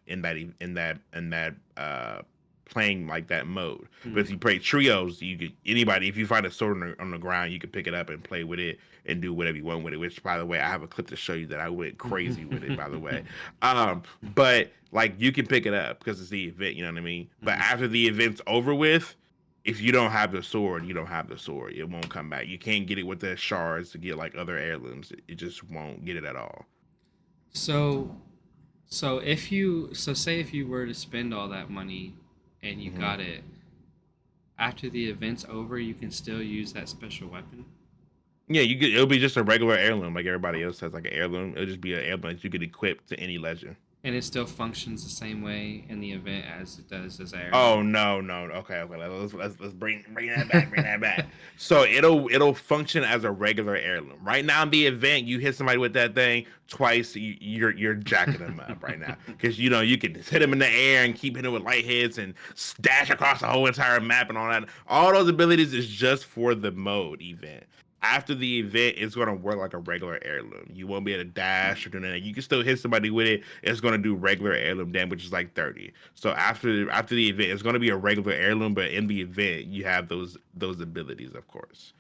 playing like that mode. But Mm-hmm. if you play trios, you could anybody if you find a sword on the ground, you can pick it up and play with it and do whatever you want with it. Which, by the way, I have a clip to show you that I went crazy with it. By the way, but like you can pick it up because it's the event. You know what I mean? But Mm-hmm. after the event's over with. If you don't have the sword, you don't have the sword. It won't come back. You can't get it with the shards to get like other heirlooms. It just won't get it at all. So so say if you were to spend all that money and you Hmm. got it after the event's over, you can still use that special weapon. Yeah, you could. It'll be just a regular heirloom, like everybody else has, like an heirloom. It'll just be an heirloom that you could equip to any legend. And it still functions the same way in the event as it does as an heirloom. Oh no, no. Okay, okay. Let's bring that back. Bring that back. So it'll function as a regular heirloom. Right now in the event, you hit somebody with that thing twice, you're jacking them up right now because you can hit them in the air and keep hitting with light hits and dash across the whole entire map and all that. All those abilities is just for the mode event. After the event, it's gonna work like a regular heirloom. You won't be able to dash or do anything. You can still hit somebody with it. It's gonna do regular heirloom damage, which is like 30. So after the event, it's gonna be a regular heirloom, but in the event, you have those abilities, of course.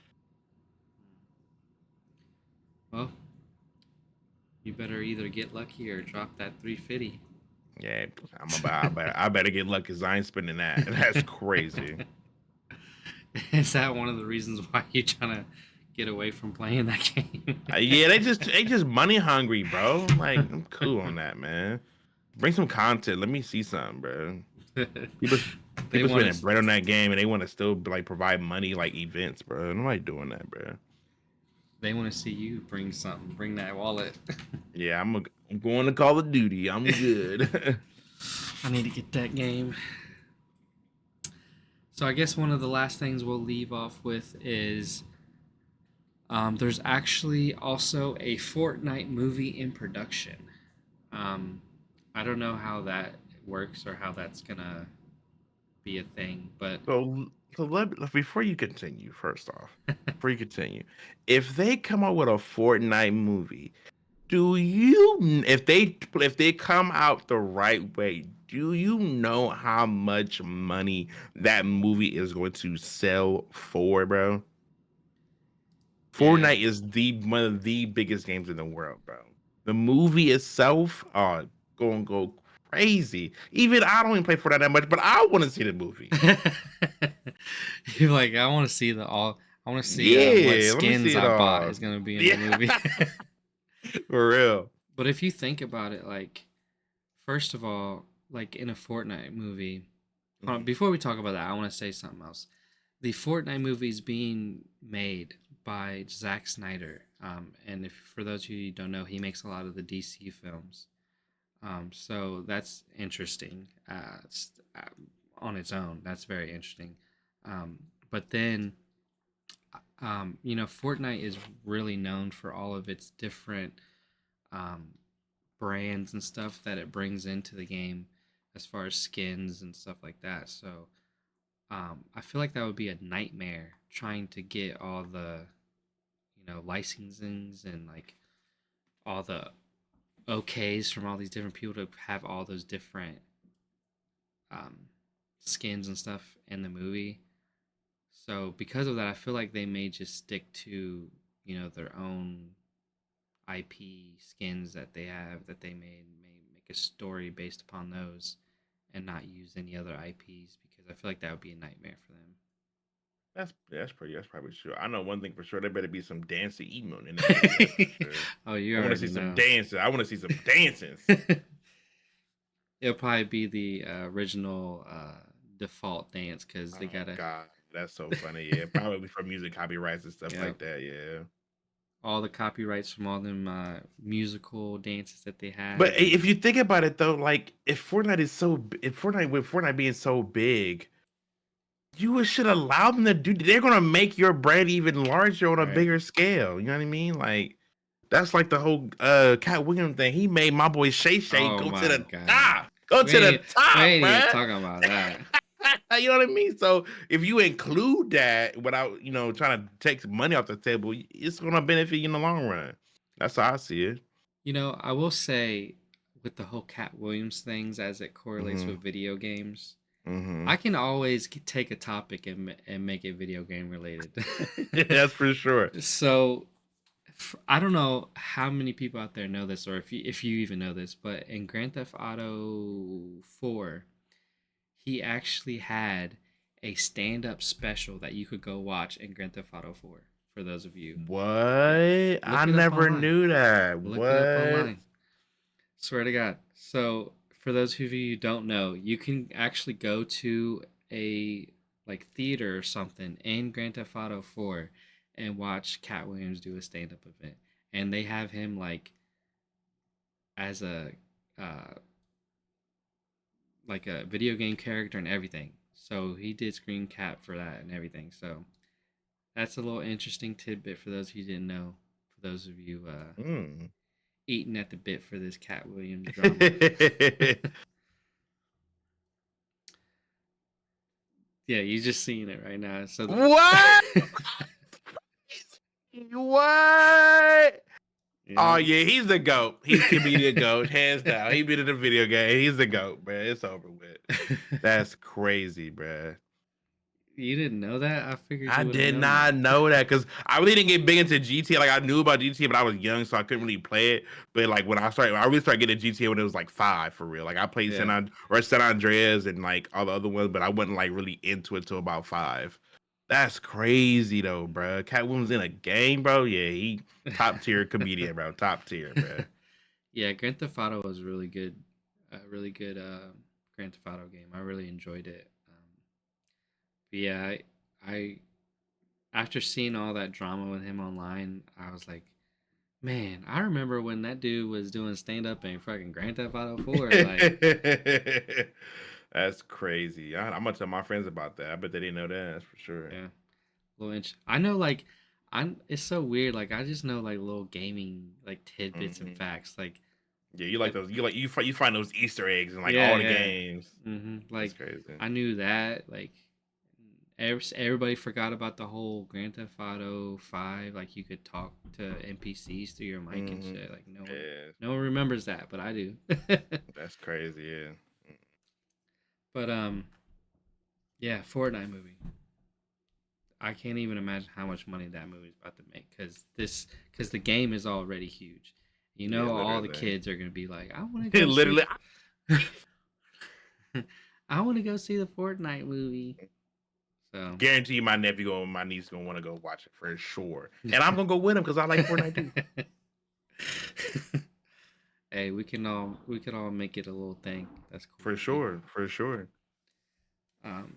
Well, you better either get lucky or drop that 350. Yeah, I better get lucky because I ain't spending that. That's crazy. Is that one of the reasons why you're trying to get away from playing that game? Yeah, they just money hungry, bro. Like I'm cool on that, man. Bring some content. Let me see something, bro. People They people want spending to bread on that game and they want to still like provide money like events, bro. Nobody doing that, bro. see you bring something. Bring that wallet. Yeah, I'm going to Call of Duty. I'm good. I need to get that game. So I guess one of the last things we'll leave off with is there's actually also a Fortnite movie in production. Um, I don't know how that works or how that's gonna be a thing, but So before you continue, first off, before you continue, if they come out with a Fortnite movie, if they come out the right way, do you know how much money that movie is going to sell for, bro? yeah. Fortnite is the one of the biggest games in the world, bro. The movie itself, gonna go crazy. Even I don't even play Fortnite that much, but I want to see the movie. You're like, I want to see the all. I want to see what Yeah, let me skins see it I bought all. is gonna be in the Yeah, movie. for real. But if you think about it, like, first of all, like in a Fortnite movie, hold on, Mhm. before we talk about that, I want to say something else. The Fortnite movie is being made by Zack Snyder, and if for those of you who don't know, he makes a lot of the DC films. So that's interesting. On its own, that's very interesting. But then, Fortnite is really known for all of its different um, brands and stuff that it brings into the game, as far as skins and stuff like that. So I feel like that would be a nightmare trying to get all the licensings and like all the OKs from all these different people to have all those different um, skins and stuff in the movie. So because of that, I feel like they may just stick to their own IP skins that they have that they may make a story based upon those and not use any other IPs because I feel like that would be a nightmare for them. That's probably true. I know one thing for sure. There better be some dancing emote in that game. That's for sure. Oh, you I want to see already some know. dancing. I want to see some dances. It'll probably be the original default dance because they Oh gotta. God, that's so funny. Yeah, probably for music copyrights and stuff Yeah, like that. Yeah. all the copyrights from all them musical dances that they But have, and if you think about it though, like if Fortnite with Fortnite being so big, you should allow them to do. They're gonna make your brand even larger on a right. bigger scale. You know what I mean? Like that's like the whole Cat Williams thing. He made my boy Shay Shay Oh go to my the god, top. Go we to the ain't, we top, ain't even bruh. talking about that. You know what I mean? So if you include that without, trying to take some money off the table, it's gonna benefit you in the long run. That's how I see it. I will say with the whole Cat Williams things as it correlates Hmm. with video games, I Hmm. can always take a topic and make it video game related. That's for sure. So I don't know how many people out there know this, or if you even know this, but in Grand Theft Auto 4, he actually had a stand-up special that you could go watch in Grand Theft Auto 4. For those of you, What? I look it up never online. knew that. Look it up What? online. Swear to God. So for those of you who don't know, you can actually go to a like theater or something in Grand Theft Auto 4 and watch Cat Williams do a stand-up event, and they have him as uh, a video game character and everything. So he did screen cap for that and everything. So that's a little interesting tidbit for those of you who didn't know. For those of you Mm. eating at the bit for this Cat Williams drama. Yeah, you just seeing it right now. So What? What? Oh yeah, yeah, he's the goat. He can be the goat, hands down. He been in the video game. He's the goat, man. It's over with. That's crazy, bruh. you didn't know that? I figured I you would have did known not that. know that because I really didn't get big into GTA. Like I knew about GTA, but I was young, so I couldn't really play it. But like I really started getting GTA when it was like 5 for real. Like I played Yeah. San Andreas and like all the other ones, but I wasn't like really into it till about 5. That's crazy though, bro. Catwoman's in a game, bro. Yeah, he top tier comedian, bro. Top tier, bro. Yeah, Grand Theft Auto was a really good Grand Theft Auto game. I really enjoyed it. But yeah, I after seeing all that drama with him online, I was like, man, I remember when that dude was doing stand up in fucking Grand Theft Auto 4. Like, That's crazy. I'm gonna tell my friends about that. I bet they didn't know that. That's for sure. yeah, little inch. I know, like, it's so weird. Like, I just know like little gaming like tidbits and Hmm. facts. Like, Yeah, you like those. You find those Easter eggs in like yeah, all the yeah. games. That's Like, crazy. I knew that. Like, everybody forgot about the whole Grand Theft Auto 5. Like, you could talk to NPCs through your mic and Hmm. shit. Like, Yeah, no one remembers that, but I do. that's crazy. Yeah. But yeah, Fortnite movie. I can't even imagine how much money that movie's about to make because the game is already huge. Yeah, All the literally. kids are gonna be like, I want to go see Literally. I want to go see the Fortnite movie. So Guarantee my nephew or my niece gonna want to go watch it for sure, and I'm gonna go with him because I like Fortnite too. hey, we can all make it a little thing. That's cool For with me. sure, for sure. Um,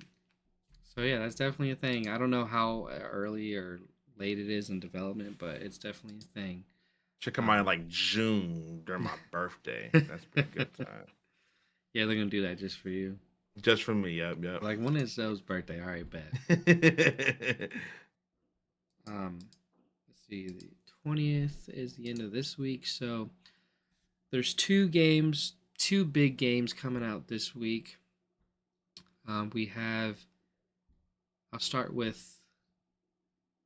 so yeah, that's definitely a thing. I don't know how early or late it is in development, but it's definitely a thing. Should come out in Um, like June during my birthday. That's be a good time. yeah, they're gonna do that just for you. Just for me. Yep, yep. Like, when is Zoe's birthday? All right, bet. Let's see. The 20th is the end of this week, so there's two big games coming out this week. We have. I'll start with.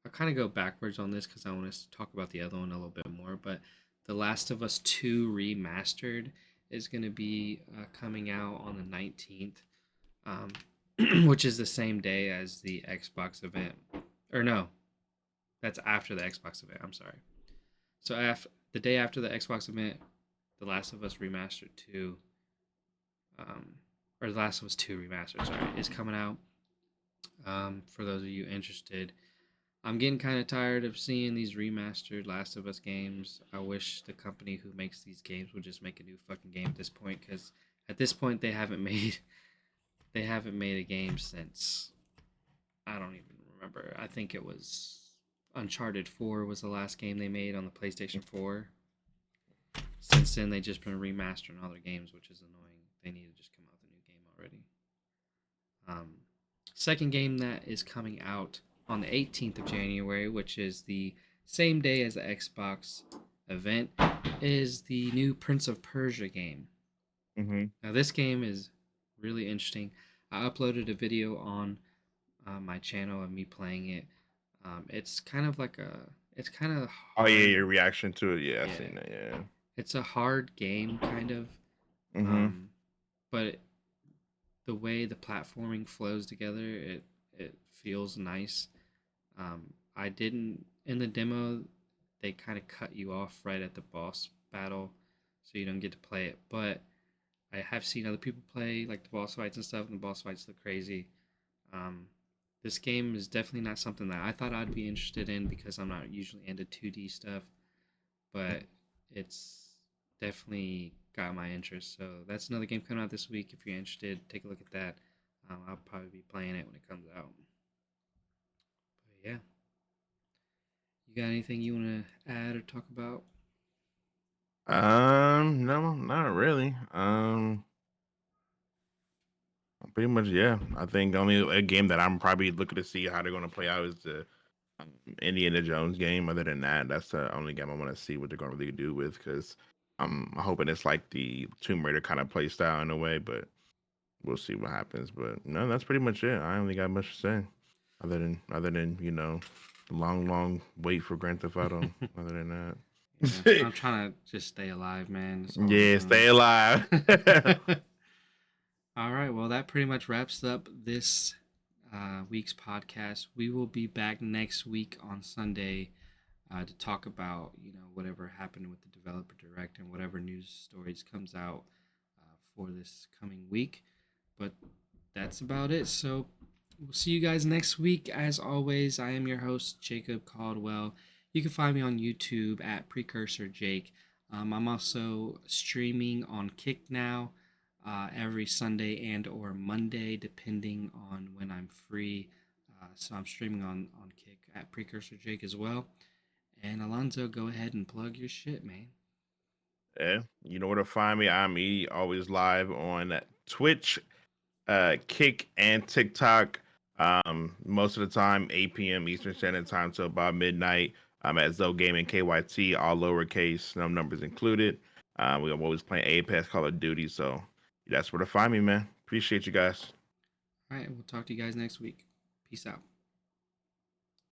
I'll kind of go backwards on this because I want to talk about the other one a little bit more. But The Last of Us 2 Remastered is going to be coming out on the 19th, um, which is the same day as the Xbox event. Or no, that's after the Xbox event. I'm sorry. So the day after the Xbox event, The Last of Us Remastered 2, um, or The Last of Us 2 Remastered, sorry, is coming out. For those of you interested, I'm getting kind of tired of seeing these remastered Last of Us games. I wish the company who makes these games would just make a new fucking game at this point, because at this point they haven't made a game since I don't even remember. I think it was Uncharted 4 was the last game they made on the PlayStation 4. Since then, they've just been remastering all their games, which is annoying. They need to just come out with a new game already. Um, Second game that is coming out on the 18th of January, which is the same day as the Xbox event, is the new Prince of Persia game. Mm-hmm. Now, this game is really interesting. I uploaded a video on my channel of me playing it. It's kind of like it's kind of Oh yeah, hard. your reaction to it. Yeah, I Yeah, seen that. Yeah. it's a hard game, kind of. Mm-hmm. Um, but the way the platforming flows together, it feels nice. I didn't in the demo. They kind of cut you off right at the boss battle, so you don't get to play it. But I have seen other people play like the boss fights and stuff, and the boss fights look crazy. Um, this game is definitely not something that I thought I'd be interested in because I'm not usually into 2D stuff, but it's definitely got my interest. So that's another game coming out this week. If you're interested, take a look at that. I'll probably be playing it when it comes out. But yeah, you got anything you want to add or talk about? No, not really. Pretty much, yeah. I think only a game that I'm probably looking to see how they're going to play out is the Indiana Jones game. Other than that, that's the only game I want to see what they're going to really do with because I'm hoping it's like the Tomb Raider kind of play style in a way, but we'll see what happens. But no, that's pretty much it. I only got much to say other than long wait for Grand Theft Auto. Other than Yeah, that, I'm trying to just stay alive, man. That's all I'm yeah, stay alive. doing. All right, well, that pretty much wraps up this week's podcast. We will be back next week on Sunday to talk about whatever happened with the developer direct and whatever news stories comes out for this coming week. But that's about it. So we'll see you guys next week. As always, I am your host Jacob Caldwell. You can find me on YouTube at Precursor Jake. I'm also streaming on Kick now every Sunday and or Monday, depending on when I'm free. So I'm streaming on Kick at Precursor Jake as well. And Alonzo, go ahead and plug your shit, man. Yeah, you know where to find me. I'm always live on Twitch, Kick, and TikTok. Most of the time, 8 p.m. Eastern Standard Time till about midnight. I'm at Zo Gaming KYT, all lowercase, no numbers included. We're always playing Apex, Call of Duty, so that's where to find me, man. Appreciate you guys. All right, we'll talk to you guys next week. Peace out.